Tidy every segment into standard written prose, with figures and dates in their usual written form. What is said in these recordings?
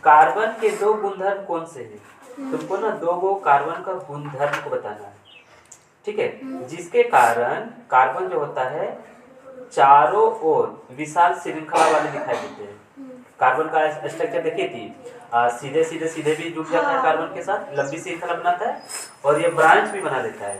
Carbon के दो गुणधर्म कौन से हैं? तुमको ना दो गो कार्बन का गुणधर्म को बताना है, ठीक है, जिसके कारण कार्बन जो होता है चारों ओर विशाल श्रृंखला वाले दिखाई देते हैं। कार्बन का स्ट्रक्चर देखिए थी, सीधे सीधे सीधे भी जुड़ जाता है कार्बन के साथ, लंबी श्रृंखला बनाता है, और ये ब्रांच भी बना लेता है।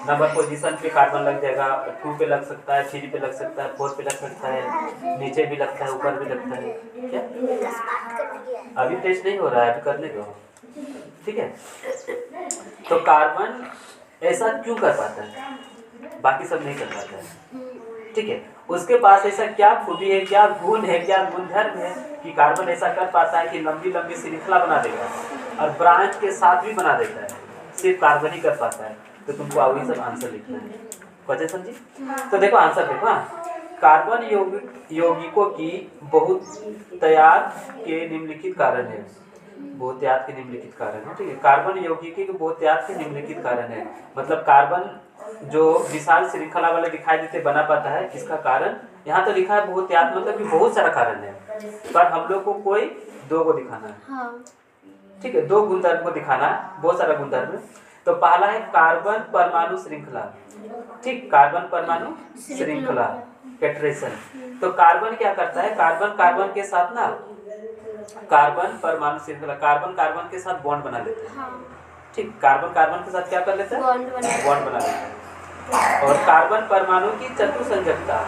नंबर पोजीशन पे कार्बन लग जाएगा, 2 पे लग सकता है, 3 पे लग सकता है, 4 पे लग सकता है, नीचे भी लगता है, ऊपर भी लगता है। क्या अभी टेस्ट नहीं हो रहा है, अभी करने दो, ठीक है। तो कार्बन ऐसा क्यों कर पाता है, बाकी सब नहीं कर पाता है, ठीक है। उसके पास ऐसा क्या खूबी है, क्या गुण है, क्या गुणधर्म है कि कार्बन ऐसा कर पाता है कि लंबी लंबी श्रृंखला बना देगा और ब्रांच के साथ भी बना देता है। सिर्फ कार्बन ही कर पाता है। तो तुमको वही सब आंसर लिखना है, कैसे समझी? तो देखो आंसर देखो, कार्बन यौगिकों की बहुतायत के निम्नलिखित कारण है। बहुतायत के निम्नलिखित कारण है, ठीक है। कार्बन यौगिकी के बहुतायत के निम्नलिखित कारण है, मतलब कार्बन जो विशाल श्रृंखला वाले दिखाई देते बना पाता है, इसका कारण यहाँ तो लिखा है बहुतायत, मतलब कि बहुत सारा कारण है, पर हम लोग को कोई दो को दिखाना है, हाँ। ठीक है, दो गुणधर्म को दिखाना है, बहुत सारा गुणधर्म। तो पहला है कार्बन परमाणु श्रृंखला, ठीक, कार्बन परमाणु श्रृंखला कैटरेशन। तो कार्बन क्या करता है, कार्बन कार्बन के साथ ना, कार्बन परमाणु श्रृंखला कार्बन कार्बन के साथ बॉन्ड बना लेता है, हाँ। ठीक, कार्बन कार्बन के साथ क्या कर लेता है, बॉन्ड बना लेता है। और कार्बन परमाणु की चतुसंयोजकता,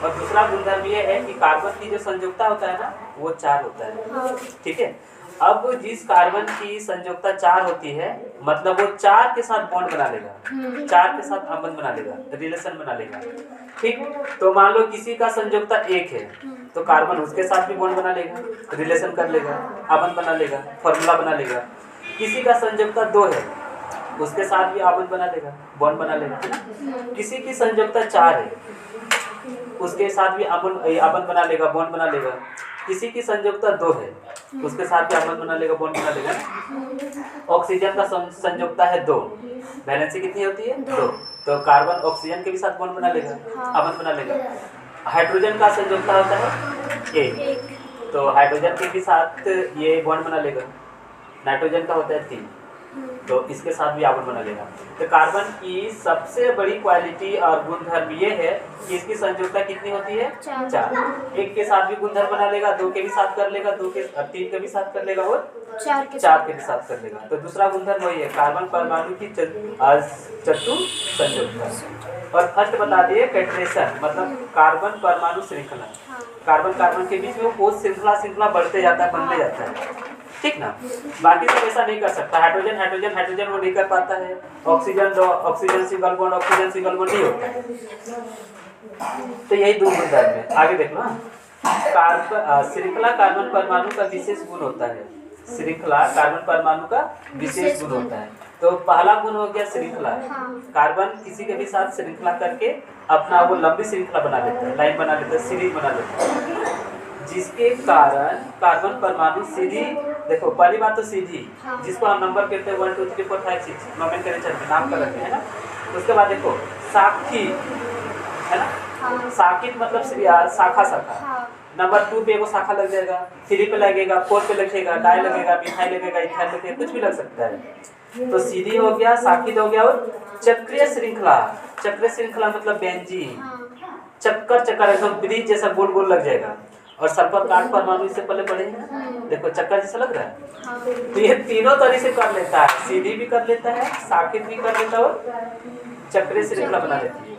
और दूसरा गुणधर्म ये है कि कार्बन की जो संयोजकता होता है ना, वो 4 होता है, हाँ। ठीक है। अब जिस कार्बन की संयोजकता 4 होती है, मतलब वो 4 के साथ बॉन्ड बना लेगा, 4 के साथ संबंध बना लेगा, रिलेशन बना लेगा, ठीक। तो मान लो किसी का संयोजकता 1 है, तो कार्बन उसके साथ भी बॉन्ड बना लेगा, रिलेशन कर लेगा, संबंध बना लेगा, फॉर्मूला बना लेगा। किसी का संयोजकता 2 है, उसके साथ भी संबंध बना लेगा, बॉन्ड बना लेगा, है ना। किसी की संयोजकता 4 है, उसके साथ भी संबंध बना लेगा, बॉन्ड बना लेगा। किसी की संयोजकता 2 है, उसके साथ भी संबंध बना लेगा, बॉन्ड बना लेगा। ऑक्सीजन का संयोजकता है 2, वैलेंसी कितनी होती है 2, तो कार्बन ऑक्सीजन के भी साथ बॉन्ड बना लेगा, संबंध बना लेगा। हाइड्रोजन का संयोजकता होता है 1, तो हाइड्रोजन के भी साथ ये बॉन्ड बना लेगा। नाइट्रोजन का होता है 3, तो इसके साथ भी संबंध बना लेगा। तो कार्बन की सबसे बड़ी क्वालिटी और गुणधर्म ये है कि इसकी संयोजकता कितनी होती है 4। 1 के साथ भी गुणधर्म बना लेगा, 2 के भी साथ कर लेगा, 3 के भी साथ कर लेगा, और 4 के भी साथ कर लेगा। तो दूसरा गुणधर्म वही है, कार्बन परमाणु की चतुर संयोजकता। और फर्स्ट बता दिए कैटरेशन, मतलब कार्बन परमाणु श्रृंखला, कार्बन कार्बन के बीच में वो श्रृंखला बढ़ते जाता है, बनते जाता है, ठीक ना। बाकी सब ऐसा नहीं कर सकता। हाइड्रोजन हाइड्रोजन हाइड्रोजन वो नहीं कर पाता है, oxygen single bond oxygen single bond नहीं होता है। तो यही 2 गुणधर्म है। आगे देख लो, श्रृंखला कार्बन परमाणु का विशेष गुण होता है, श्रृंखला कार्बन परमाणु का विशेष गुण होता है। तो पहला गुण हो गया श्रृंखला, कार्बन किसी के भी साथ श्रृंखला करके अपना वो लंबी श्रृंखला बना लेता है, लाइन बना लेता है, सीरीज बना लेता है, जिसके कारण कार्बन परमाणु सीधी, देखो पहली बात तो सीधी, जिसको हम नंबर कहते हैं 1 2 3 4 5 6 नोमेनक्लेचर में नाम कर रखे हैं ना। उसके बाद देखो साखी है ना, साकित मतलब शाखा शाखा। नंबर 2 पे वो शाखा लग जाएगा, 3 पे लगेगा, 4 पे लगेगा, डाई लगेगा, मिथाइल लगेगा, इथाइल लगेगा, कुछ भी लग सकता है। तो सीधी हो गया, साकित हो गया, और चक्रीय श्रृंखला, चक्रीय श्रृंखला मतलब बेंजीन, चक्कर एकदम ब्रिज जैसा गोल गोल लग जाएगा। और सल्फर कार्ड परमाणु इससे पहले पढ़े हैं, देखो चक्कर जैसा लग रहा है। तो ये तीनों तरह से कर लेता है, सीधी भी कर लेता है, साकित भी कर लेता है, और चक्रीय श्रृंखला बना लेती है।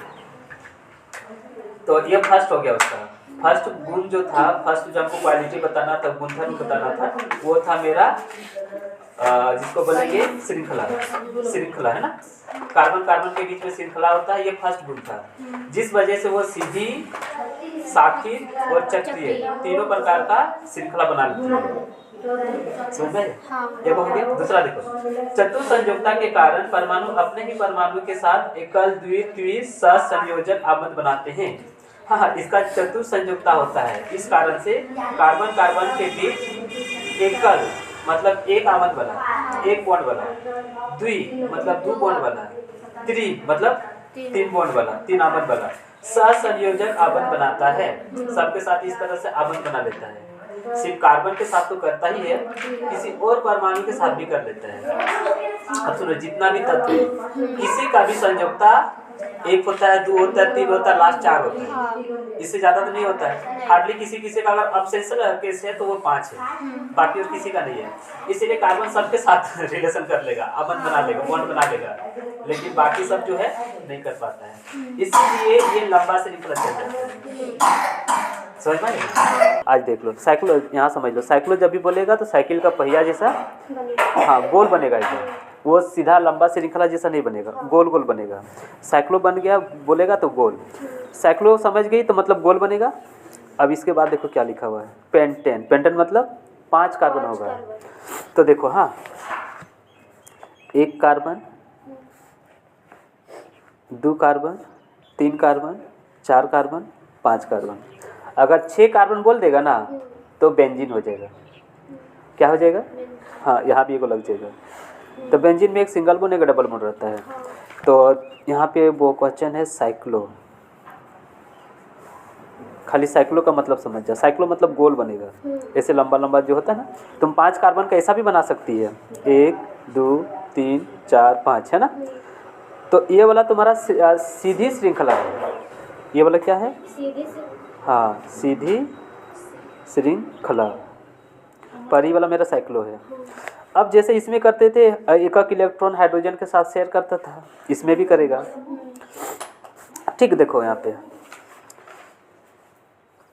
तो ये फर्स्ट हो गया उसका। फर्स्ट गुण जो था, फर्स्ट जो हमको क्वालिटी बताना था, गुणधर्म बताना था, वो था मेरा जिसको बोलेंगे श्रृंखला है ना। कार्बन कार्बन के बीच में श्रृंखला होता है, ये फर्स्ट गुण था, जिस वजह से वो सीधी, साकित और चक्रीय तीनों प्रकार का श्रृंखला बना लेती है। समझ में? ये हो गया। दूसरा देखो, चतुर संयोजकता के कारण परमाणु अपने ही परमाणु के साथ एकल द्वितीय सहसंयोजक आबंध बनाते हैं। हाँ, इसका चतुर संयोजकता होता है, इस कारण से कार्बन कार्बन के बीच एकल मतलब एक आबंध बना, एक बॉन्ड बना, द्वि मतलब 2 बॉन्ड बना, त्रि मतलब 3 बॉन्ड बना, 3 आबंध बना, सहसंयोजक आबंध बनाता है। सबके साथ इस तरह से आबंध बना लेता है। सिर्फ कार्बन के साथ तो करता ही है, किसी और परमाणु के साथ भी कर लेता है। अब सुनो, जितना भी तत्व है किसी का भी संयोजकता 1 होता है, 2 होता है, 3 होता है, लास्ट 4 होता है, इससे ज्यादा तो नहीं होता है। हार्डली किसी का अगर अब्सेंशन केस है तो वो 5 है, बाकी और किसी का नहीं है। इसीलिए कार्बन सबके साथ रिलेशन कर लेगा, अमन बना लेगा, बॉन्ड बना लेगा, लेकिन बाकी सब जो है नहीं कर पाता है। इसीलिए ये लंबा श्रृंखला चल जाता है। समझ में? आज देख लो साइक्लो, यहाँ समझ लो, साइक्लो जब भी बोलेगा तो साइकिल का पहिया जैसा हाँ गोल बनेगा एकदम, वो सीधा लंबा श्रृंखला जैसा नहीं बनेगा, गोल गोल बनेगा। साइक्लो बन गया बोलेगा तो गोल, साइक्लो समझ गई तो मतलब गोल बनेगा। अब इसके बाद देखो क्या लिखा हुआ है, पेंटेन। पेंटेन मतलब 5 कार्बन होगा। तो देखो हाँ, 1 carbon, 2 carbon, 3 carbon, 4 carbon, 5 carbon. अगर 6 कार्बन बोल देगा ना तो बेंजीन हो जाएगा। क्या हो जाएगा? हाँ, यहाँ भी एगो लग जाएगा। तो बेंजीन में एक सिंगल बॉन्ड एक डबल बॉन्ड रहता है। तो यहाँ पे वो क्वेश्चन है साइक्लो, खाली साइक्लो का मतलब समझ जा। साइक्लो मतलब गोल बनेगा, ऐसे लंबा लंबा जो होता है ना। तुम 5 कार्बन का ऐसा भी बना सकती है, 1 2 3 4 5, है ना। तो ये वाला तुम्हारा सीधी श्रृंखला है। ये वाला क्या है? हाँ, सीधी श्रृंखला। पर ये वाला मेरा साइक्लो है। अब जैसे इसमें करते थे, एक इलेक्ट्रॉन हाइड्रोजन के साथ शेयर करता था, इसमें भी करेगा। ठीक, देखो यहाँ पे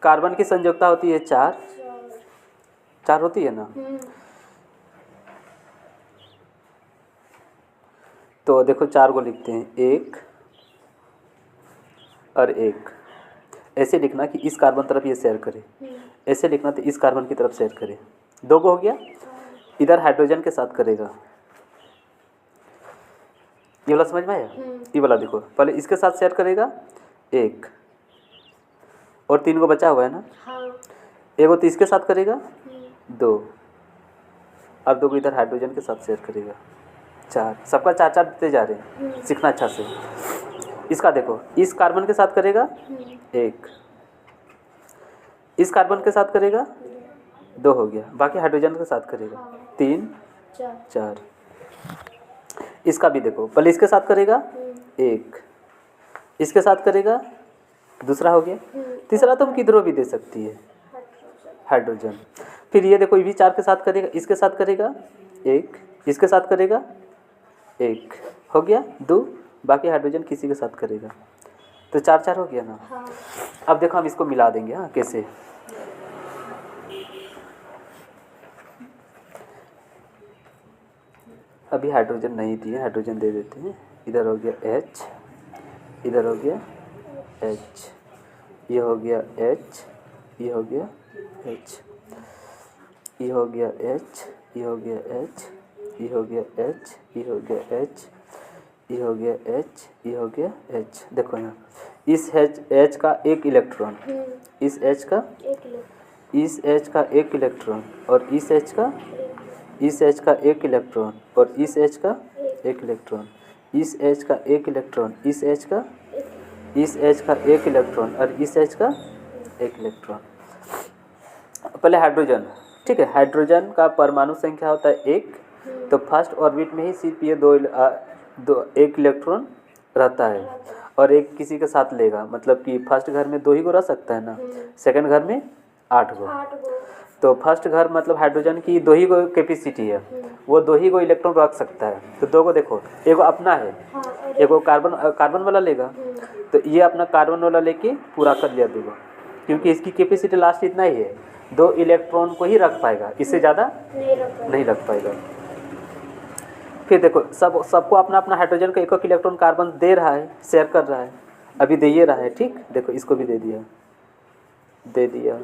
कार्बन की संयोजकता होती है 4 होती है ना। तो देखो 4 को लिखते हैं, 1 और 1। ऐसे लिखना कि इस कार्बन तरफ ये शेयर करे, ऐसे लिखना तो इस कार्बन की तरफ शेयर करे। 2 को हो गया, इधर हाइड्रोजन के साथ करेगा। ये वाला समझ में आया? ये वाला देखो, पहले इसके साथ शेयर करेगा 1, और 3 को बचा हुआ है ना। एगो तो इसके साथ करेगा 2, अब 2 को इधर हाइड्रोजन के साथ शेयर करेगा 4। सबका 4 देते जा रहे हैं, सीखना अच्छा से। इसका देखो, इस कार्बन के साथ करेगा 1, इस कार्बन के साथ करेगा 2 हो गया, बाकी हाइड्रोजन के साथ करेगा 3 4। इसका भी देखो, पहले इसके साथ करेगा 1, इसके साथ करेगा, दूसरा हो गया। तीसरा तुम किधरों भी दे सकती है, हाइड्रोजन। फिर ये देखो, ये भी 4 के साथ करेगा, इसके साथ करेगा 1, इसके साथ करेगा 1, हो गया 2, बाकी हाइड्रोजन किसी के साथ करेगा, तो 4 हो गया ना। अब देखो हम इसको मिला देंगे। हाँ, कैसे? अभी हाइड्रोजन नहीं दिए, हाइड्रोजन दे देते हैं। इधर हो गया H, इधर हो गया H, ये हो गया H, ये हो गया H, ये हो गया H, ये हो गया H, ये हो गया H, ये हो गया H, ये हो गया H, ये हो गया H। देखो यहाँ, इस H का 1 इलेक्ट्रॉन, इस H का 1 इलेक्ट्रॉन, और इस H का 1 इलेक्ट्रॉन, और इस H का 1 इलेक्ट्रॉन, इस H का 1 इलेक्ट्रॉन, इस H का 1 इलेक्ट्रॉन, और इस H का 1 इलेक्ट्रॉन। पहले हाइड्रोजन, ठीक है। हाइड्रोजन का परमाणु संख्या होता है 1, तो फर्स्ट ऑर्बिट में ही सिर्फ ये 1 इलेक्ट्रॉन रहता है, और एक किसी के साथ लेगा, मतलब कि फर्स्ट घर में 2 ही को रह सकता है ना, सेकंड घर में 8 गो। तो फर्स्ट घर मतलब हाइड्रोजन की 2 ही को कैपेसिटी है, वो 2 ही को इलेक्ट्रॉन रख सकता है। तो 2 को देखो, एगो अपना है, एगो कार्बन वाला लेगा, तो ये अपना कार्बन वाला लेके पूरा कर लिया 2 को, क्योंकि इसकी कैपेसिटी लास्ट इतना ही है, 2 इलेक्ट्रॉन को ही रख पाएगा, इससे ज़्यादा नहीं रख पाएगा। फिर देखो, सबको अपना अपना हाइड्रोजन का 1 इलेक्ट्रॉन कार्बन दे रहा है, शेयर कर रहा है, अभी दे ही रहा है। ठीक, देखो इसको भी दे दिया, दे दिया,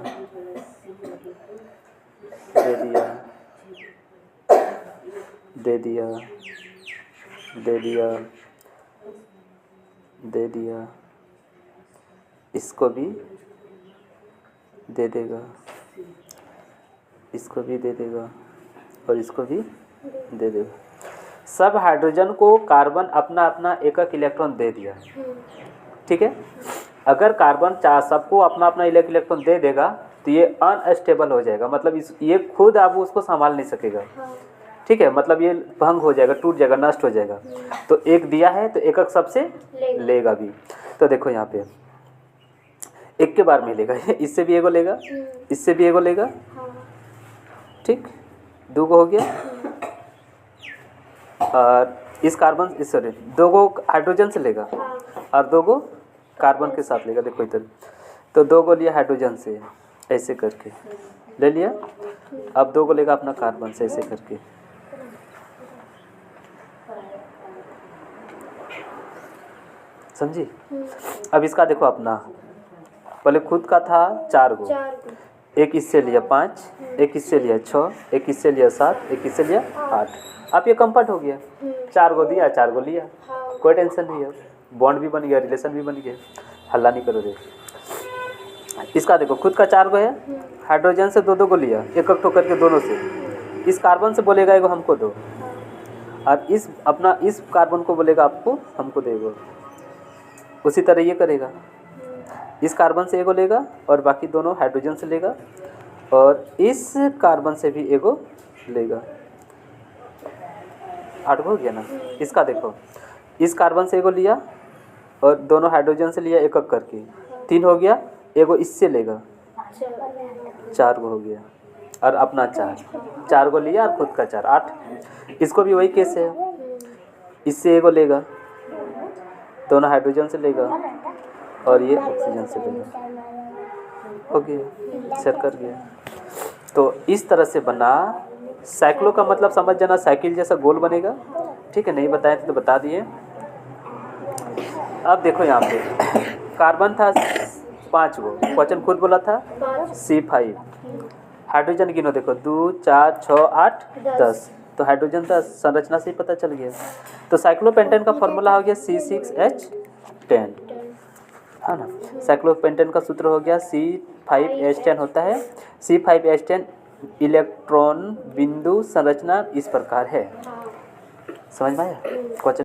दे दिया, दे दिया, दे दिया, दे दिया, इसको भी दे देगा, इसको भी दे देगा, और इसको भी दे देगा। सब हाइड्रोजन को कार्बन अपना अपना 1 इलेक्ट्रॉन दे दिया, ठीक है। अगर कार्बन सबको अपना अपना 1 इलेक्ट्रॉन दे देगा तो ये अनस्टेबल हो जाएगा, मतलब ये खुद आप उसको संभाल नहीं सकेगा। ठीक है, मतलब ये भंग हो जाएगा, टूट जाएगा, नष्ट हो जाएगा। तो एक दिया है तो एकक सबसे लेगा भी। तो देखो यहाँ पे एक के बार में लेगा, इससे भी एगो लेगा, इससे भी एगो लेगा। ठीक, 2 गो हो गया। और इस कार्बन इस सॉरी 2 गो हाइड्रोजन से लेगा और 2 गो कार्बन के साथ लेगा। देखो इधर, तो 2 गो लिया हाइड्रोजन से ऐसे करके ले लिया, अब 2 गो लेगा अपना कार्बन से ऐसे करके। समझी? अब इसका देखो अपना, पहले खुद का था 4 गो, एक इससे लिया 5, एक इससे लिया 6, एक इससे लिया 7, एक इससे लिया 8। अब ये कंफर्ट हो गया, 4 गो दिया, 4 गो लिया, कोई टेंशन नहीं है, बॉन्ड भी बन गया, रिलेशन भी बन गया, हल्ला नहीं करो। इसका देखो खुद का 4 गो है, हाइड्रोजन से 2 गो लिया, एक एक ठोकर के दोनों से। इस कार्बन से बोलेगा एगो हमको दो, और इस अपना इस कार्बन को बोलेगा आपको हमको देगा। उसी तरह ये करेगा, इस कार्बन से एगो लेगा और बाकी दोनों हाइड्रोजन से लेगा, और इस कार्बन से भी एगो लेगा। 8 हो गया ना। इसका देखो, इस कार्बन से एगो लिया और दोनों हाइड्रोजन से लिया एक एक करके, 3 हो गया। एगो इससे लेगा, 4 गो हो गया, और अपना 4 गो लिया और खुद का 4, 8। इसको भी वही केस है, इससे एगो लेगा, दोनों हाइड्रोजन से लेगा और ये ऑक्सीजन से लेगा। हो गया, सर कर गया। तो इस तरह से बना साइक्लो का मतलब समझ जाना, साइकिल जैसा गोल बनेगा। ठीक है, नहीं बताए थे तो बता दिए। अब देखो यहाँ पे कार्बन था 5 गो, क्वेश्चन खुद बोला था C5। हाइड्रोजन गिनो, देखो 2 4 6 8 10, तो हाइड्रोजन का संरचना से ही पता चल गया। तो साइक्लोपेंटेन का फॉर्मूला हो गया C6H10, है ना। साइक्लोपेंटेन का सूत्र हो गया C5H10 होता है। C5H10 इलेक्ट्रॉन बिंदु संरचना इस प्रकार है। समझ में आया क्वेश्चन?